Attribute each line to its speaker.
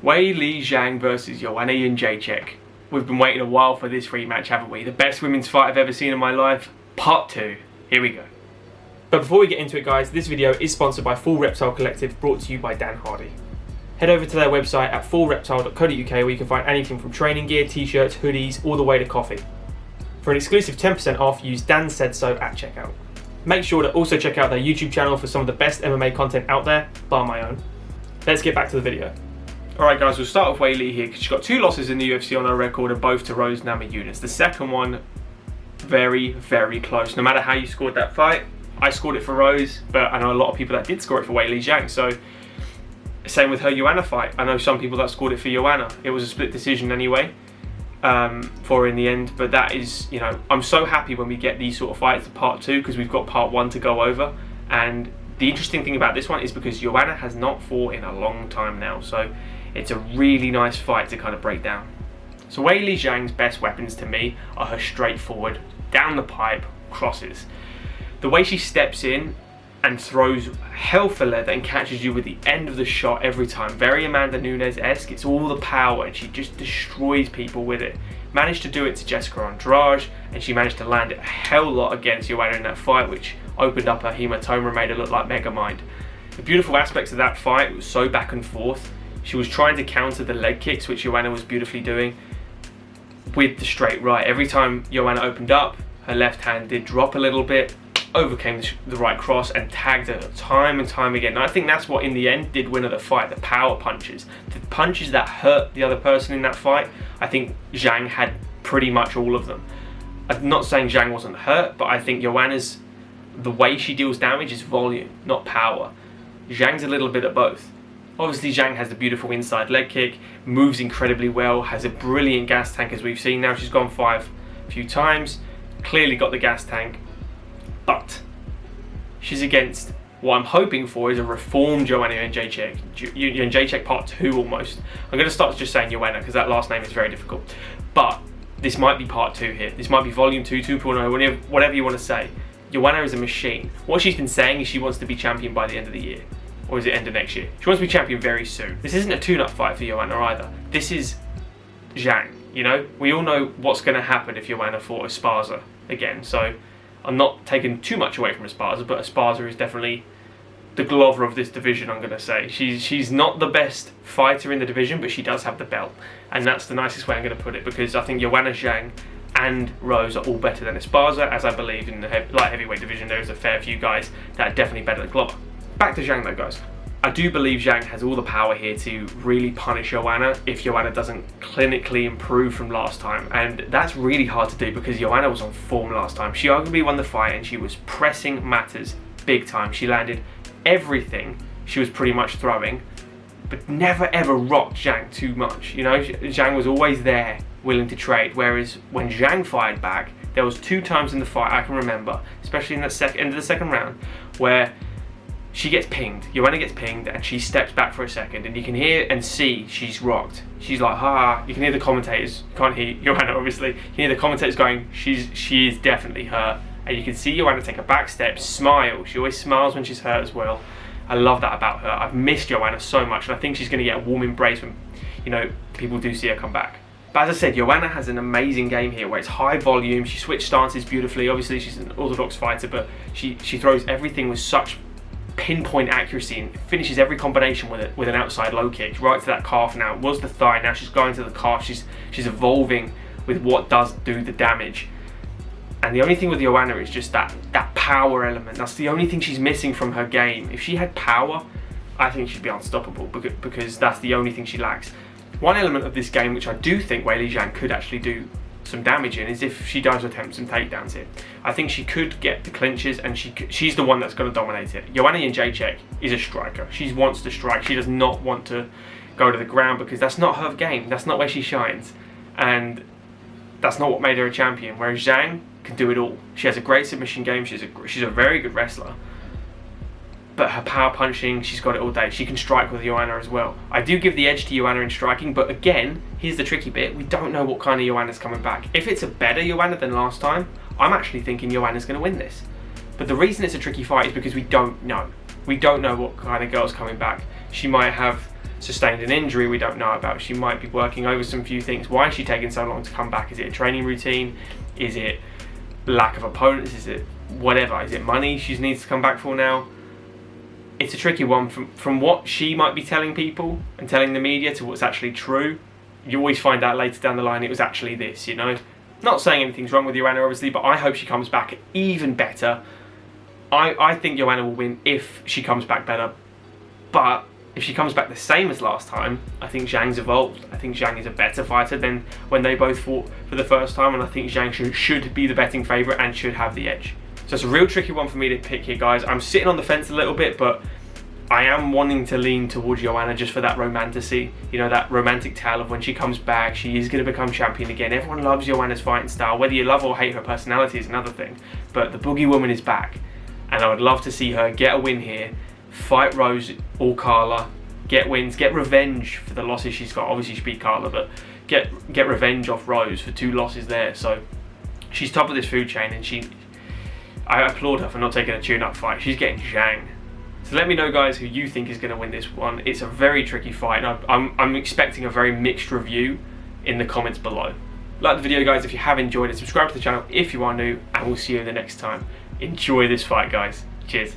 Speaker 1: Weili Zhang versus Joanna Jedrzejczyk. We've been waiting a while for this rematch, haven't we? The best women's fight I've ever seen in my life, part 2. Here we go. But before we get into it, guys, this video is sponsored by Full Reptile Collective, brought to you by Dan Hardy. Head over to their website at fullreptile.co.uk where you can find anything from training gear, t-shirts, hoodies, all the way to coffee. For an exclusive 10% off, use Dan Said So at checkout. Make sure to also check out their YouTube channel for some of the best MMA content out there, bar my own. Let's get back to the video. Alright guys, we'll start with Weili here because she's got 2 losses in the UFC on her record and both to Rose Namajunas. The second one, very, very close. No matter how you scored that fight, I scored it for Rose, but I know a lot of people that did score it for Weili Zhang. So, same with her Joanna fight. I know some people that scored it for Joanna. It was a split decision anyway, for her in the end. But that is, you know, I'm so happy when we get these sort of fights to part 2 because we've got part 1 to go over. And the interesting thing about this one is because Joanna has not fought in a long time now. So, it's a really nice fight to kind of break down. So Weili Zhang's best weapons to me are her straightforward, down the pipe crosses. The way she steps in and throws hell for leather and catches you with the end of the shot every time. Very Amanda Nunes-esque. It's all the power and she just destroys people with it. Managed to do it to Jessica Andrade and she managed to land it a hell lot against Joanna in that fight, which opened up her hematoma and made her look like Megamind. The beautiful aspects of that fight was so back and forth. She was trying to counter the leg kicks, which Joanna was beautifully doing, with the straight right. Every time Joanna opened up, her left hand did drop a little bit, overcame the right cross and tagged her time and time again. And I think that's what in the end did win her the fight, the power punches. The punches that hurt the other person in that fight, I think Zhang had pretty much all of them. I'm not saying Zhang wasn't hurt, but I think Joanna's, the way she deals damage is volume, not power. Zhang's a little bit of both. Obviously Zhang has the beautiful inside leg kick, moves incredibly well, has a brilliant gas tank as we've seen now. She's gone 5 a few times, clearly got the gas tank. But she's against what I'm hoping for is a reformed Joanna Jedrzejczyk. Jedrzejczyk part 2 almost. I'm going to start just saying Joanna because that last name is very difficult. But this might be part 2 here. This might be volume 2, 2.0, whatever you want to say. Joanna is a machine. What she's been saying is she wants to be champion by the end of the year. Or is it end of next year? She wants to be champion very soon. This isn't a tune-up fight for Joanna either. This is Zhang, you know? We all know what's going to happen if Joanna fought Esparza again. So I'm not taking too much away from Esparza, but Esparza is definitely the Glover of this division, I'm going to say. She's not the best fighter in the division, but she does have the belt. And that's the nicest way I'm going to put it, because I think Joanna, Zhang and Rose are all better than Esparza, as I believe in the light heavyweight division there's a fair few guys that are definitely better than Glover. Back to Zhang though, guys. I do believe Zhang has all the power here to really punish Joanna if Joanna doesn't clinically improve from last time. And that's really hard to do because Joanna was on form last time. She arguably won the fight and she was pressing matters big time. She landed everything she was pretty much throwing, but never ever rocked Zhang too much. You know, Zhang was always there, willing to trade. Whereas when Zhang fired back, there was 2 times in the fight I can remember, especially in the end of the second round, where she gets pinged, Joanna gets pinged, and she steps back for a second, and you can hear and see she's rocked. She's like, ha. You can hear the commentators, can't hear Joanna obviously, you can hear the commentators going, she is definitely hurt. And you can see Joanna take a back step, smile. She always smiles when she's hurt as well. I love that about her. I've missed Joanna so much, and I think she's going to get a warm embrace when, you know, people do see her come back. But as I said, Joanna has an amazing game here where it's high volume. She switched stances beautifully. Obviously, she's an orthodox fighter, but she throws everything with such pinpoint accuracy and finishes every combination with an outside low kick right to that calf. Now it was the thigh, now she's going to the calf. She's evolving with what does do the damage. And the only thing with Joanna is just that power element. That's the only thing she's missing from her game. If she had power, I think she'd be unstoppable because that's the only thing she lacks. One element of this game which I do think Weili Zhang could actually do some damage in is if she does attempt some takedowns here. I think she could get the clinches and she's the one that's going to dominate it. Joanna Jedrzejczyk is a striker. She wants to strike. She does not want to go to the ground because that's not her game. That's not where she shines. And that's not what made her a champion. Whereas Zhang can do it all. She has a great submission game. She's a very good wrestler. But her power punching, she's got it all day. She can strike with Joanna as well. I do give the edge to Joanna in striking, but again, here's the tricky bit. We don't know what kind of Joanna's coming back. If it's a better Joanna than last time, I'm actually thinking Joanna's going to win this. But the reason it's a tricky fight is because we don't know. We don't know what kind of girl's coming back. She might have sustained an injury we don't know about. She might be working over some few things. Why is she taking so long to come back? Is it a training routine? Is it lack of opponents? Is it whatever? Is it money she needs to come back for now? It's a tricky one. From what she might be telling people and telling the media to what's actually true, you always find out later down the line it was actually this, you know? Not saying anything's wrong with Joanna, obviously, but I hope she comes back even better. I think Joanna will win if she comes back better, but if she comes back the same as last time, I think Zhang's evolved. I think Zhang is a better fighter than when they both fought for the first time, and I think Zhang should be the betting favourite and should have the edge. So it's a real tricky one for me to pick here, guys. I'm sitting on the fence a little bit, but I am wanting to lean towards Joanna just for that romanticy, you know, that romantic tale of when she comes back, she is going to become champion again. Everyone loves Joanna's fighting style. Whether you love or hate her personality is another thing, but the Boogie Woman is back, and I would love to see her get a win here, fight Rose or Carla, get wins, get revenge for the losses she's got. Obviously she beat Carla, but get revenge off Rose for 2 losses there. So she's top of this food chain, and I applaud her for not taking a tune-up fight. She's getting Zhang. So let me know, guys, who you think is going to win this one. It's a very tricky fight, and I'm expecting a very mixed review in the comments below. Like the video, guys, if you have enjoyed it. Subscribe to the channel if you are new, and we'll see you the next time. Enjoy this fight, guys. Cheers.